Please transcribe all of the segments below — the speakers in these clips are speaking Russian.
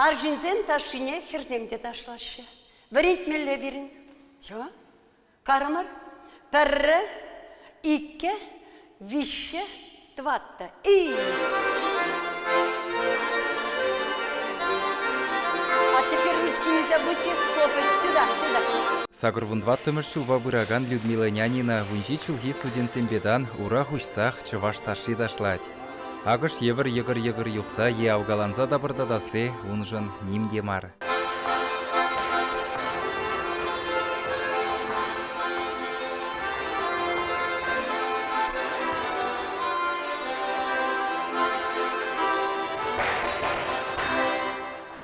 Аржинзен ташине херземде ташлашы. Варент мелле берін. Все. Карамар. Перре, икке, вище, тватта. И. А теперь ручки не забудьте хлопать. Сюда, сюда. Сагырвундваттымыш чулба бұраган Людмила Нянина вунжи чулги студентсембедан ура хушсах чываш таши дашлать. Агыш евір юқса е аугаланза да бұрдадасы унжын нимге мар.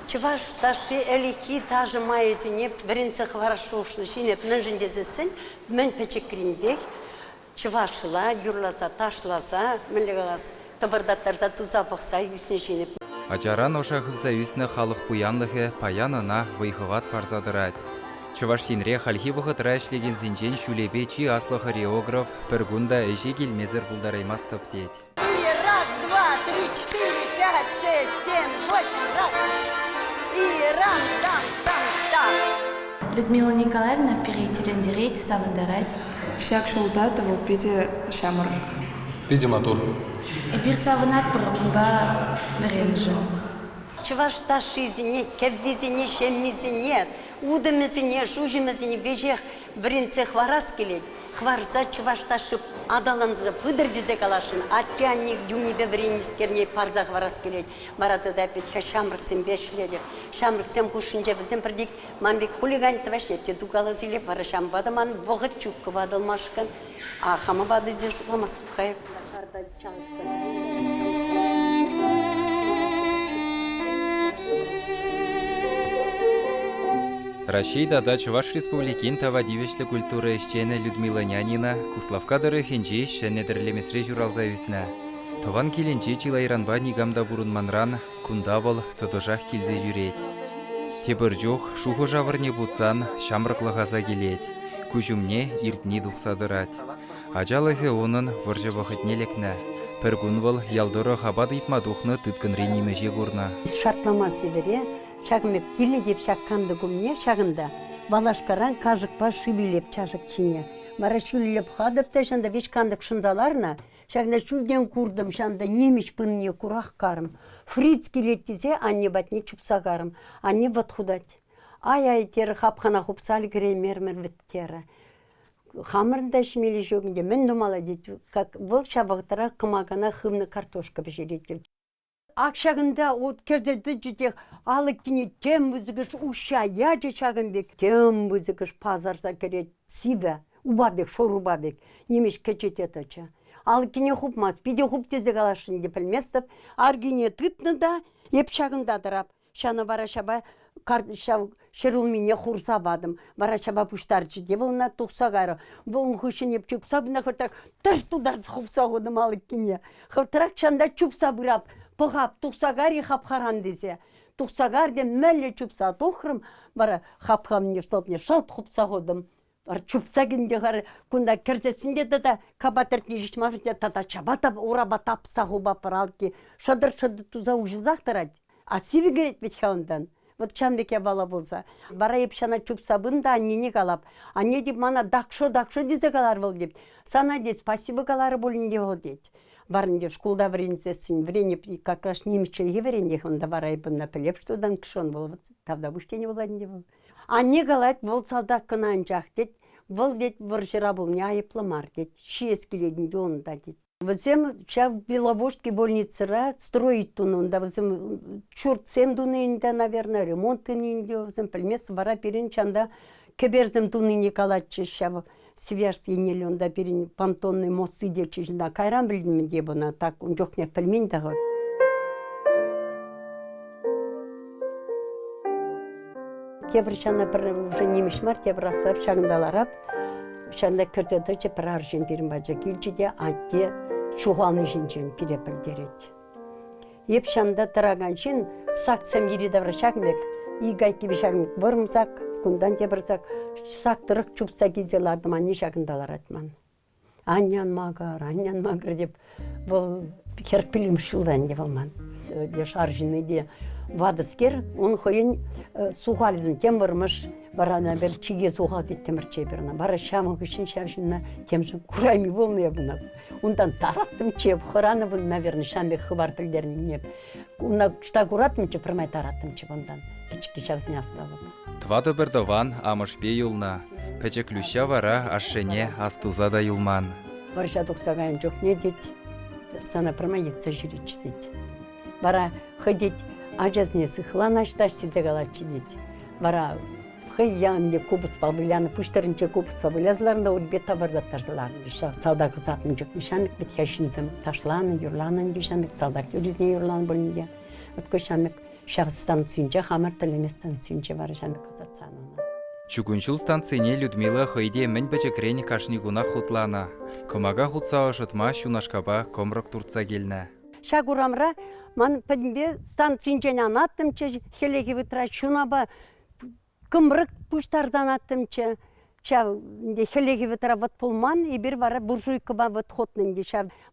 Чуваш таши элики тажы майызіне бірінці хорошо ұшны жинеп мін жіндезісін, мін пәчеккірінбек, чувашыла, юрласа, ташласа, мінлігалас, табырдаттарда туза бұқса, үйсін жинеп. Ачаран ошағывза үйсіні халық бұянлығы паянына вайхыват парзадырад. Чувашинре хальхи вғытыра ішлеген зінжен шулебе чи аслы хореограф піргунда әже келмезір бұлдараймас тыптет. Раз, два, три, четыре, пять, шесть, семь, восемь, раз. И рам, там. Людмила Николаевна перейтелендерейт савандарать. Шак шулдата волпиде шамарк. Пиде матур. Эпир саванат парабумба меренжи. Чуваш ташизіне, кәбвизіне, шеммизіне, удымызіне, жужымызіне, вежех бірінце хварас келет. Хварса чуваш ташып адаланзы пыдырдізе калашын, аттианник дюнибе бірінескерне парза хварас келет. Барады да петь шамрыксен бешіледі. Шамрыксен хушынже бізен бірдік манбек хулиганты бәшепте дугалы зилеп бара шамбады ман бұғыт чуккы бадылмашкан. Ахама бады зе жуламас тұқайып. Рашида да Чуваш Республикин тавадивешлі культура ешчені Людмила Нянина Куславкадыры хенже шәнедірлемесре журалза үсіне. Тован келенче чилайранба нигамда бурунманран кундавыл тұдыжақ келзе жүрет. Тебір жоқ шухы жавырне бұтсан шамрықлығаза келет. Күжімне иртні дұқсадырат. Ажалығы оның выржы вақытнелекні. Піргунвыл ялдыры хабады итмадуқны түткінре немеже көрна. Шартламасы бере. Шагымек келі деп шаққанды көміне шағында. Балашқаран қажықпа шүбілеп чашық чине. Бара шүлілеп қадыпта шанда вешкандық шынзаларына. Шағында шүлден күрдім шанда немеш пынне құрақ қарым. Фриц келет десе, анне батне чупса қарым. Анне бат худать. Ай тері қапқана құпсал кірей мермір віттері. Хамырында шымелі жөгінде мен думала дейді. Бұл шабықтыра қымағана хымны картошка бішеретел. Акшағында от кездерді жүдек алық кіне тем бұзығыш ұша яжы шағынбек. Тем бұзығыш пазарса керет сиве, убабек, шор убабек. Немеш кечет етача. Алық кіне хупмас, биде хуп тезе қалашын деп білместіп, аргине тұтны да, еп шағында дырап. Шаны бара шаба шырылмине хурса бадым. Бара шаба пұштарчы деп олына тұқса ғары. Бұл ұңқышын еп чүпса бұна қыртақ тұрш тұдар хупса ғодым алық кіне. Қыртырақ шанда чүпса бұрап. Пығап, тұқсағар хапхаран десе. Тұқсағар де мәлі чүпса тұқырым, бара хапхамне сопне шалт құпса қодым. Бар чүпса кенде ғары күнда керсесінде да кабатыртне жишмашында тата чабата ураба тапса ғуба паралки. Шыдыр-шыды туза ұжызақтырад. А сиві керет бет хаундан. Вот чамбеке бала болса. Бара епшана чүпса бұнда аннене қалап. Анне деп мана дақшо дезе қалар бол деп. Сана де спасибо қалары болынде бол дед. Барынде школда вренцесін, врене как раз немчелге врене, он да варайбын напілеп, что дан кшон был, тавда бұштене боладынде был. А не галайт, бол салдақ кынан жақ дед, бол дед варжыра был, не айыпламар дед, 6 келедінде он да дед. Візем, ча в Беловожске больницыра строить тунун, да візем чуртсем дунынде, наверное, ремонтынынде, візем пілмес вара перен чанда кеберзем дунынде калатчы шав. Сверс енелі онда берін понтонный мост идечі жында кайран білдім де бұна, так жоқ не пілмен дағы. Кебір шана бір уже немеш мар, кебір асфайып шағындаларап, шанда кірдеді же бір аржын берін баджа келчі де, атте шуғаны жынжын перепіл дерет. Еп шанда тұраған жын, сақсам ереді шағынбек, игайки бі шағынбек, бұрымсақ, күндан тебірсақ, сақтырық чупса кезелардым, анне шағындалар атман. Аннян мағар деп, бұл керпілім шулдан деп алман. Деш аржыны де, вадыскер, он хойын суғалызын тем вырмыш, барана бір чиге суға кеттемірче бірна. Бара шамы күшін шамшынна темшін курайми болмыя бұна. Ондан тараттым чеп, хыраны бұн, наверное, шамбек хыбар пілдерін неп. Уна шта куратмынчы, пырмай тараттым чеп ондан. Пички шавзіне асталы. Твады бірдован амышпе юлна. Пәчеклюща вара ашшене астузада юлман. Барша тұқсағайын жоқ не дед, сана пырмай етсе жүречі дед. Бара хыдет ажазне сыхлан ашташчы дегалачы дед. Бара хыянне кубыс пабыляны, пуштарынче кубыс пабылязларында урбе табардаттарзыларын. Салда кызатын жоқ нишамик бит яшынзым ташланы, юрланын дешамик, салдар көрізне юрлан бөлінге. Өткі шамик шағыстан цинче, хамар тілеместан цинче бара шамик кызатсанына. Чугунчул станцийне Людмила хойде мен пәчекрен кашнигуна хутлана. Комага хутса ошытма шунашкаба комрок турца келні. Шагурамра ман пәдімбе станцинчен анаттымче, хелеги вытра шунаба кымрык пуштардан аттымче. Де хелеги вытра вот пулман, и бір вара буржуйкаба вот хотнынде.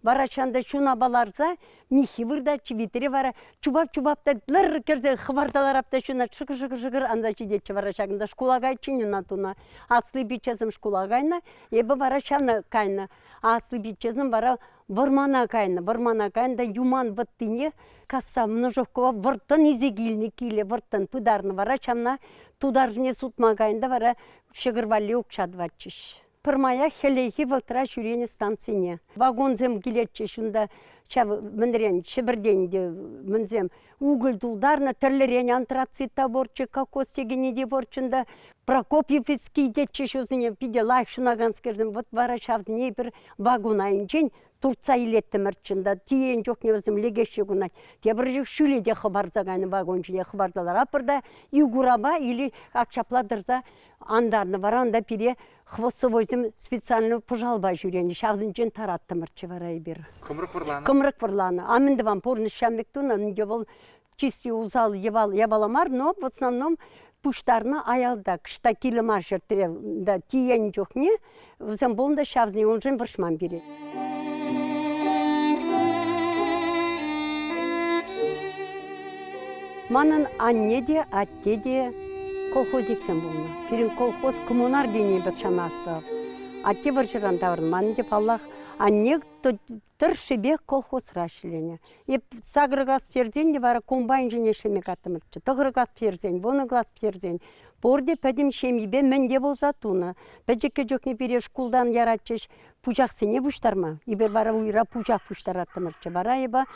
Вара шанда шунабаларза, михи вырдачы, витре вара чубап-чубапта лыр керзе хвардаларапта шуна шыгыр-шыгыр анзачы детче вара шагында шкулагай чинюна туна. Аслы бичезім шкулагайна, ебі вара шана кайна. Аслы бичезім вара вармана кайна да юман ваттыне касса множовкова вырттан изегилни киле вырттан пыдарны вара чамна тударжне сутмагайында вара шыгырвалли укчадватчыш. Пырмая хелейхи вылтыра жүрені станцийне. Вагонзем келетче шунда міндірен шыбірденде мінзем угыл дулдарны тірлерен антрацита борчы, кокос тегенеде борчында Прокопьевский детче шузыне пиде лайк шунаганскерзем вот вара шавзіне бір вагон айынчен Турца илетті мұртшында, тиен жоқ не өзім легеші күнай. Те бір жүк шүледе қыбарзағайны вагончыне қыбардалар апырда, югураба или акчапладырза андарны бар, анда пире хвостовойзім специально пожалба жүрені, шавзынчен таратты мұртшы варай бір. Кымрык варланы. Амынды вам порны шамбектуна, нде бол чисти узал ебаламар, но в основном пуштарны аялда, кышта килі маршыртыре, да тиен жоқ не, взем болында шавзыне онжын выршман бере. Манын анне де, атте де колхозниксен болна. Перін колхоз коммунар дене біз шамасты. Атте варжыран таврын. Манын деп Аллах анне тұршыбек колхоз рашылене. Еп сагрыгас перден де бара комбайн жене шемек атымырчы. Тұғыргас перден, вонығас перден. Борде пәдім шемибе менде болса туны. Пәджекке жоқ не бере шкулдан яратчыш пужақсыне бұштарма. Ибер бара уйра пужақ бұштар атымырчы. Бара еба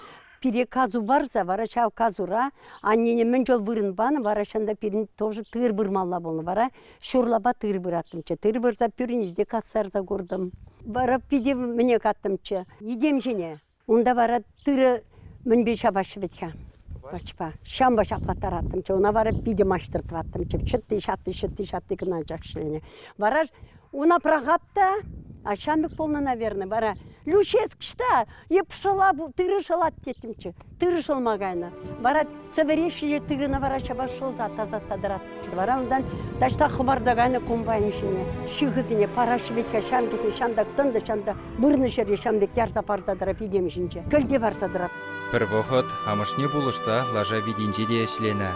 пире казу барса, вара чау казура, аннене мен жол бұрын баны, вара шанда пирин тоже тыр бұрмалла болны, вара шурлаба тыр бұраттымчы. Тыр бұрза пирин де кассарза көрдім. Вара пиде мене каттымчы. Едем жене. Онда вара тыры мінбе шабашы бетка. Бачпа, шамба шаплаттар аттымчы. Она вара пиде маштыртып аттымчы. Шытты кына жақшылене. Вара она прогапта, а шамбек полна, наверное, вара. Лючес кшта, еп шала, тыры шалат тетімчі, тыры шалмағайна. Вара саверешие тырына вара шабашылза, таза садырат. Вара ондан ташта хыбардағайна комбайн ішіне, шығызіне, парашы бетке шамдекне, шамдак тынды, шамда бұрны жере шамбек ярза парзадырап едем жінче. Көлде барзадырап. Пір вохот, амышне булышса, лажа видинче де ешлені.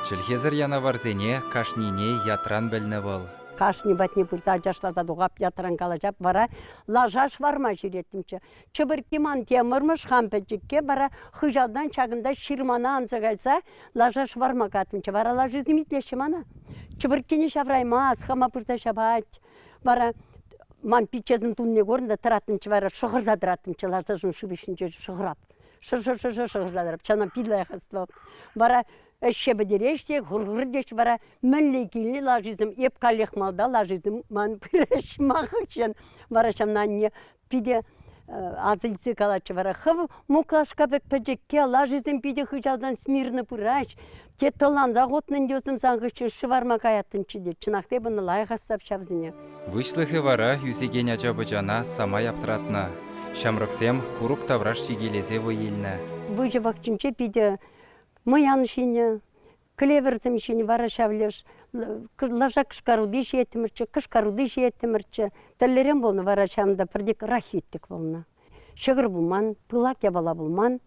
Чілхезір яна варзене, кашнине ятран бәлні бол. Кашни батни пульса жашлаза дуғап ятыран калажап бара лажаш варма жүреттімчі. Чыбыркиман темірміш хампетчікке бара хыжалдан чагында ширмана анзагайса лажаш варма катымчы. Бара лажы зімитлеші мана. Чыбыркені шавраймас, хама пырта шабать. Бара ман пичезін тунне көрінді тұратымчы бара шығырзадыратымчы лажашын шыбешінче шығырап. Шығырзадырап, чана пидлай хастып. Бара әшше бідереште, ғырғырдеш бара мәнлей келі лажизм, еп қалеқмалда лажизм ман піреш мақықшын. Бара шамнан не пиде азылсы калачы бара. Хып мұқлашқа бәк пәжекке лажизм пиде хыжалдан смирны пыраш. Те тылан зағотнын десім саңғышын шыварма каяттынчы де. Чынақтай бұны лайғасап шавзіне. Вышлығы вара юзеген ажабы жана самай аптыратна. Шамрықсем курук тавраш шигелезе войелні. Выжывақчынче пиде мыян шине, клеверзем шине вара шавлеш, лажа кышкаруды жетімірчі, тәллерен болны вара шамда пірдек рахиттік болны. Шығыр бұлман, пылак ябала бұлман,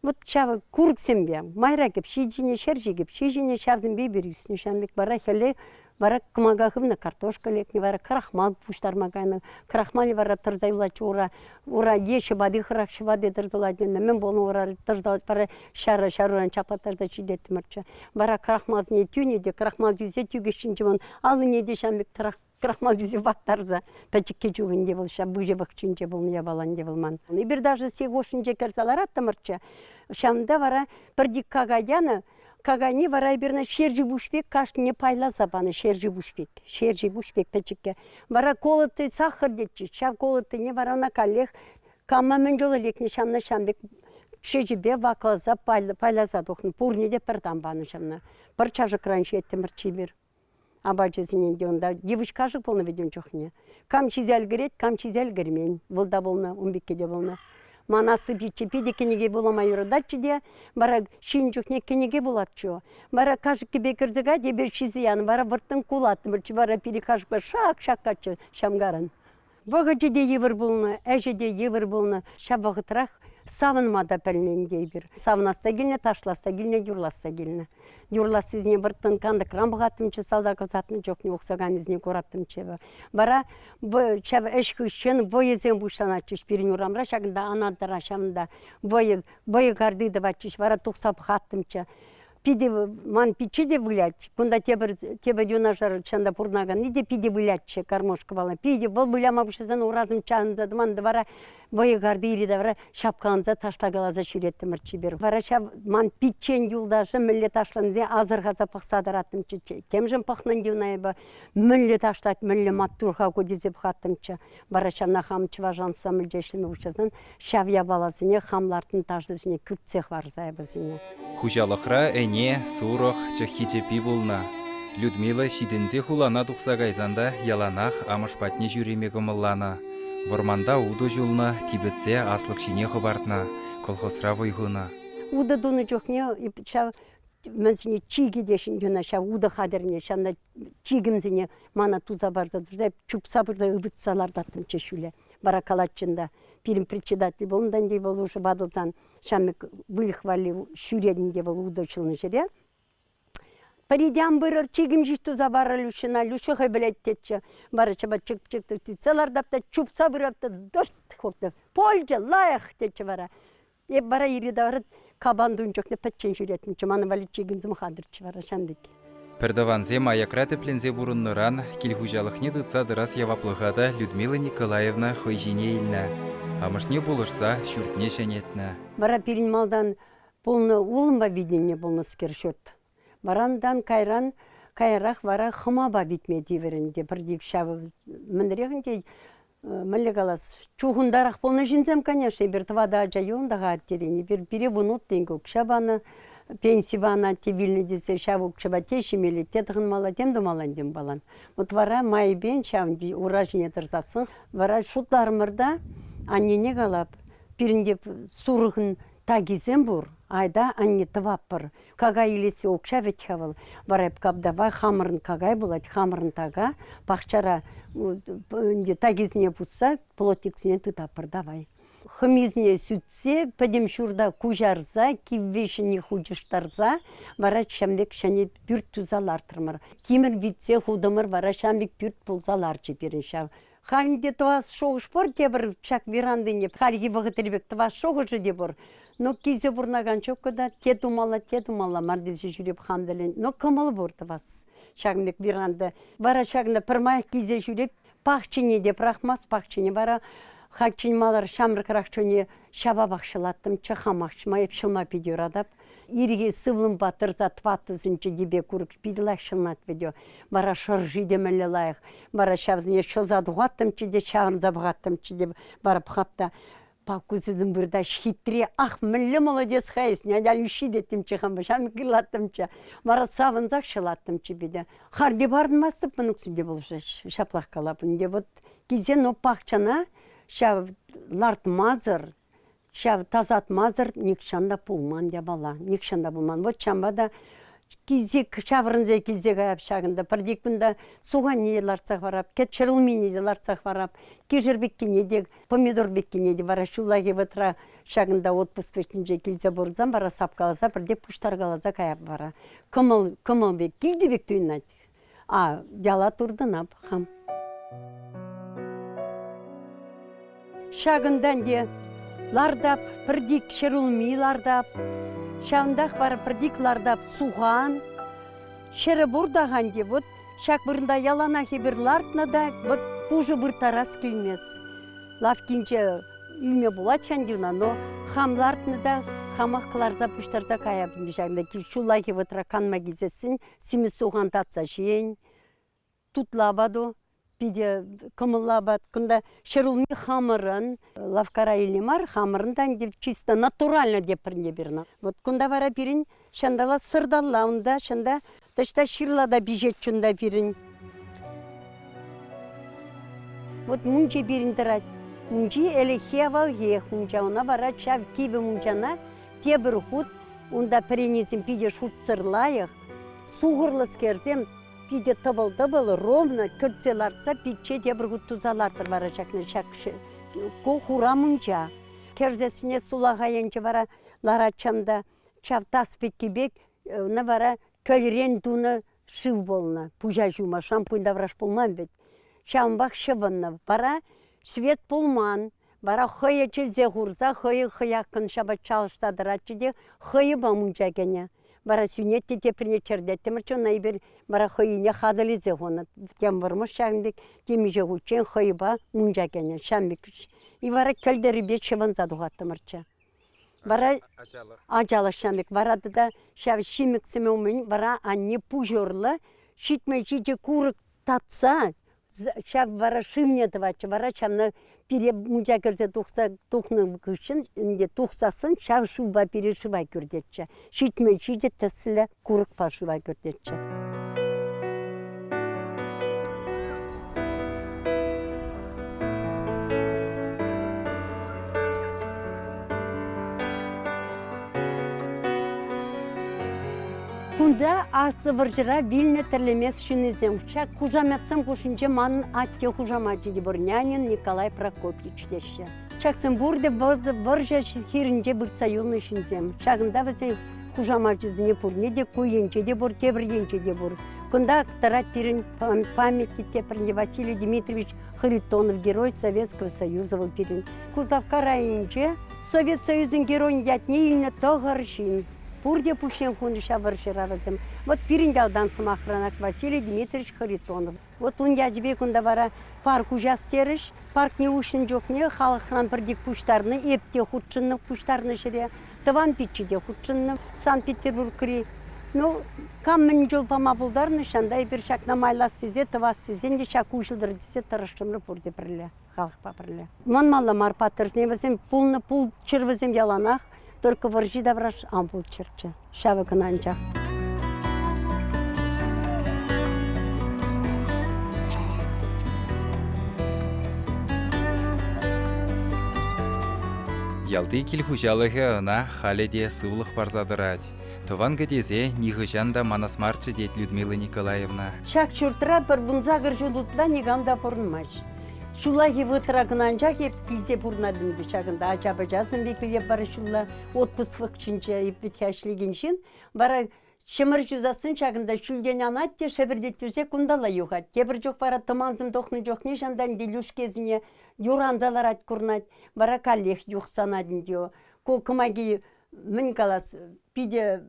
Вот чава курксем бе, майра кеп, шижине шержи кеп, шижине шавзен бе берюсне, шамбек бара хеле, бара кмагахывна картошка лекне, бара крахмал пуштар магайна, крахмали бара тырзайлачы ура еші бады, хырақшы бады тырзаладыны, мен болны ура тырзалат, бара шаруран чаплатарда чидетті мұрча. Бара крахмалзыне тюне де, крахмал дюзе тюгешін жыван, алыне де шамбек крахмал дюзе ваттарза, пәчікке жүгінде бол, ша бұжы бақчынже бол, не балан де болман. И бір даже сегошын жекерсалар атты мұрча, шамда бара бірдік кагаяны, Кагани варай берна шержи бушпек, кашне пайла забаны, шержи бушпек печикке. Вара колоты сахар детчи, шав колоты не вара на коллег, камма мен жолы лекне шамна шамбек, шежибе ваклаза пайла задохны, пурни де пердам баны шамна. Бір чажык раньше еттемір чибір. Абачы зиненде онда, девочка жық болны веден жоқне. Кам чизел грет, кам чизел гермень, волда болны, умбеккеде болны. Манасы бичи пиде кенеге буламай юрдачы де, бара шинчухне кенеге булатчу. Бара кажык кебе кірзіға де бір чизиян, бара вырттың кулаты, бірчі бара пири кажықпа шақ-шаққачы шамгарын. Бұғы де евір болны, әжі де евір болны, шабығытырақ савынмада пәлінен дейбір. Савынасса келіне, ташласса келіне, юрласса келіне. Юрласы ізіне вырттың қанды крам бұғаттымчы, салда қызатын жоқ не оқсаған ізіне көраттымчы. Бара әшкі үшін войызен бұштанатчыш бірін ұрамра, шағында анадыра шамында войы ғардыды бачыш, бара тұқса бұғаттымчы. Пиде ман пичи де вылять, кунда тебе дюнажар чанда пурнаган, иде пиде вылятче кармошка бала. Пиде бол выляма бушазан уразым чанза дман двара войы гарды ири давара шапканза таштагалаза ширетті мырчи бер. Вара шап ман пичен юлдашы мілле ташланзе азырғаза пақсадараттым чече. Темжен пақнан дюнайба мілле ташлат мілле маттурға көдезе пқаттымчы. Вара шамна хамчы важанса мілжешліме бушазан шавя балазыне хамлартын таждызыне күртсех варзайбызыне. Хужалықра әне, сурық, чахичепи болна. Людмила шидензе хулана тұқса гайзанда яланақ амышпатне жүреме гымыллана. Ворманда уду жылна, тибетсе аслық шине хыбартна, колхозра войғына. Уда дуны жоқне, мәзіне чиге дешін дюна, уда қадырне, шанда чигінзіне мана туза барза, чупса бұрза ұбытсалардаттым чешуле. Бара калатчында. Пирим председатель болындан дей бол уже бадылзан, шамик вылихвали шүредінде бол удачылны жере. Паридям бұрыр, чегім жишту забары люшына, люшы ғайбілеттетші. Бары чаба чык-чықты, целардапта чупса бұрапта, дошт қопты. Польжа, лайық детші бара. Бара ирида бары кабандуын жоқны пәтчен жүретінші, маны вали чегімзім қадырчы бара, шамдекі. Пердаванзе маякраты плензе бурынныран, килхужалықне дыца дырас яваплығада Людмила Николаевна хойжине илна. Амышне болышса шүртне шәнетні. Бара пирин малдан полны улымба виденне болны скер шүрт. Барандан кайрақ бара хымаба битмеді верінде. Бірдік шабы мінірегінде мінлі қалас. Чуғындарақ полны жинзем, конечно, бір твада жайуындаға аттерені. Біре бұнут денгі шабаны, пенсивана тевильны десе шабы шаба тешімелі, тетіғын мала, темді маландем балан. Вот вара майбен шабынды уражыне тұрзасын. Вара шутларымырда аннене қалап, бірінде сұрығын тагизем бұр, айда анне тываппыр. Кагай илесе оқша ветхавыл. Барайып капдава хамырын кагай болады, хамырын тага, бақчара тагизіне бұтса, плотиксіне тытаппыр давай. Хымизіне сүтсе, пәдем шурда кужарза, киввешіне худыштарза, бара шамбек шәне бүрт тузалар тұрмыр. Кемір витсе худымыр, бара шамбек бүрт пулзалар жеперін шав. Халінде туаз шоғыш бор, тебір чак верандыне, халге вғытырбек туаз шоғышы де бор. Но кезе бұрнаған чөк көда, те думала, мардесі жүреп хамдылын. Но кымыл бор туаз, шағымбек веранды. Бара шағында пірмай кезе жүреп, пақчыне деп рахмас, пақчыне бара, хакчин малар шамрық рақчыне шаба бақшылаттым, чықамақшы майып шылма педер адап. Ириге сывлым батырза тватызынчы дебе күрік пидлах шылнат веде. Бара шыржи демелі лайық. Бара шавзыне шылза дұғаттымчы де, шағын забғаттымчы де, бара пхапта. Пакузызым бұрда шхитре, ах, мүлі молодец хайс, не әліші деттімчі қамба, шамы кылаттымчы. Бара савынзақ шылаттымчы беде. Харде барын масып, мұнықсы де бұл шаплақ қалапын. Де вот кезен о пақчана, шав ларт мазыр, шав тазат мазыр никшанда пулман де бала, никшанда пулман. Вот чамбада кизек чаврынзе кизек аяп шагында пардик бында суган неларцах барап кет чырылмини ларцах барап кижербеккине де помидор беккине де бара шулаги вытра шагында отпуск вечинже килзе бурзам бара сапкаласа пардик пуштаргаласа каяп бара кымыл бек килди бек туйнат а дяла турдынап хам шагындан де лардап пардик чырылми лардап шандах бар пардик лардап суган шере бурдаган де вот шак бұрында ялана хебір лартна да вот пужы бір тарас келмес лавкинче илме булат хандюна но хам лартна да хамах кларза пуштарза кая бинди шагында ки шулайки вытра канма гизесин сими суган татса шейн тут лабаду пиде кымыллабат кында шерулми хамырын лавкара илимар хамырындан деп чисто натурально деп бірне берна вот кында бара бирин шандала сырдалла унда шанда ташта ширлада бижет чунда бирин вот мунче бирин дырат мунчи элехевал ех мунча уна бара чав киви мунчана те бір худ унда перенесим пиде шут сырлаях суғырлыс керзем пиде тыбыл ровно кіртселарца питче те бір худ тузалартыр бара чакны чакшы ко хура мунча керзесіне сулағайынчы бара ларачамда чав тас петкебек на бара көлрен туны шив болна пужа жума шампуньда враш болман бет шамбах шывынна бара свет пулман бара хыя челзе хурза хыякын шаба чалыштадырачы де хыя бамунча гене бара сюнетте теприне чердетте мырчон найбер бара хыйне хадализе гона тем вармыш шагындык темиже гучен хыйба мунча гене шамбик и бара көлдери бет шывынза дугатты мырча бара ажалы шамбик барады да шав шимиксеме умын бара анне пужорлы шитме чиже курык татса шав бара шивне твачы бара чамны пире мунча керзе тухны кышын инде тухсасын шав шуба пире шыва көрдетче шитме чиже тесілі курык па шыва көрдетче Кунда асы варжыра вильне терлемес шинезем. Чак хужаметсам кушинче манын атте хужамачы Деборнянин Николай Прокопьевич деші. Чаксым бурде варжа хиринче бұртса юлны шинзем. Чагында вазе хужамачы зіне пурне де куенче де бур, тебіренче де бур. Кунда актарат пирин памяти тепрне Василий Дмитриевич Харитонов, герой Советского Союза был пирин. Кузовка районче Совет Союзын герой ятне илне тоғаршин. Пурде пушен хундыша варшыравазым. Вот пирингалдан самахранак Василий Дмитриевич Харитонов. Вот он яжбе кунда бара парк ужас сериш, парк не ушын жоқ не, халықран бірдек пуштарны, епте худшынны пуштарны шыре, тыван питчеде худшынны, Санкт-Петербург-кри. Ну, каммын жол пама бұлдарны, шандай бір шак намайлас сезе, тывас сезен, де шак ушылдыр десе, тұрышшымры пурде бірле, халық па бірле. Мон малы марпатырзен вазем, пулны пул чырвазем яланах, только воржи да враж ампул черче. Шавы кынанча. Ялты кил хужалығы ына халеде сывлық барзадырад. Тован гадезе нихыжанда манасмарчы дед Людмила Николаевна. Шак чуртра бір бұнзағыр жудутла негамда порынмаш. Шулаги вытрагнанча кеп килсе пурнадымды шагында ачабы жазын бекіле бары шулла отпуск вакчинча иппетхашлигеншин бара шымыр жүзасын шагында шүлден анат те шабірдеттірсе кундала юғат. Тебір жоқ бара тыманзым тоқны жоқ не жандан делюш кезіне юранзалар ат курнат бара каллех юқсанадын део. Ко кымаги мін калас пиде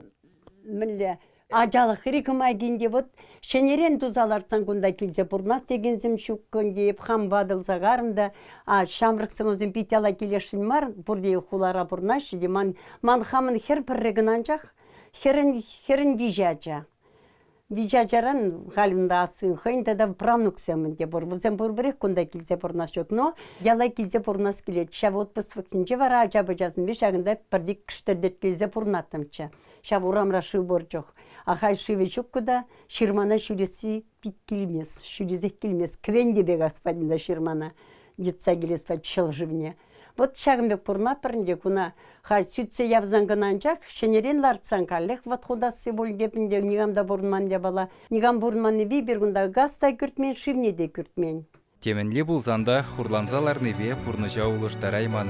мінле ажалық рекомагинде вот шенерен тузаларсан кунда килсе пурнас дегензим шуккын деп хам бадылса гарында шамрыксын өзім питяла келешін мар бурде хулара пурнаш де ман хамын хер піррегінанчақ херін вижача вижачаран халында асын хойнда да правнуксемін де бур бузем бурбірек кунда килсе пурнас жоқ но яла килсе пурнас келет шав отпуск вактинче вара ажабы жазын бешагында пірдек кіштердет килсе пурнатымча шав урамра шыв бор жоқ ахай шивечок куда ширмана шулеси пит килмес, шулезек килмес, квенде бе господина ширмана, детца гелес под чел живне. Вот шагымбек пурмапырынде куна хай сүтсе явзангынанчак, шенерен лартсанкаллех вот худасы бол депінде нигамда бурман де бала. Нигам бурманны бир гунда гастай күртмен, шивне де күртмен. Теменли булзанда хурланзаларны ве пурныча улыштарайман.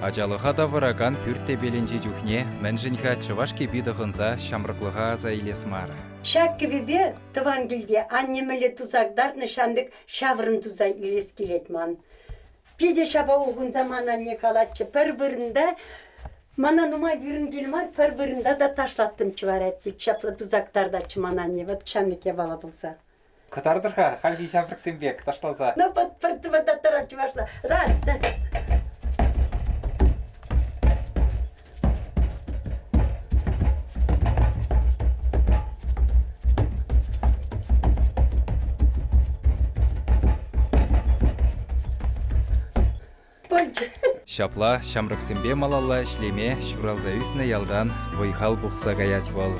Ачалыха да вараган пүртте беленче жүхне, мәнжінха чывашке бидығынса шамрықлыға аза илесмар. Шак кебебе тыван келде, аннемеле тузакдарны шамбек шаврын туза илес келетман. Пиде шаба оғын замана не калатчы пір-бірінде, мана нумай бірін келмар, пір-бірінде да ташлаттым чывар әптік, шаплы тузактарда чымана не, вот шамбеке бала болса. Кытардырға, халги шамрық сенбек, ташлаза. Ну, под піртіва да тарап чывашла. Рад, да. Шапла, шамрық сенбе малалла ішлеме, шуралза үсіне ялдан, войхал бұқса гаят бол.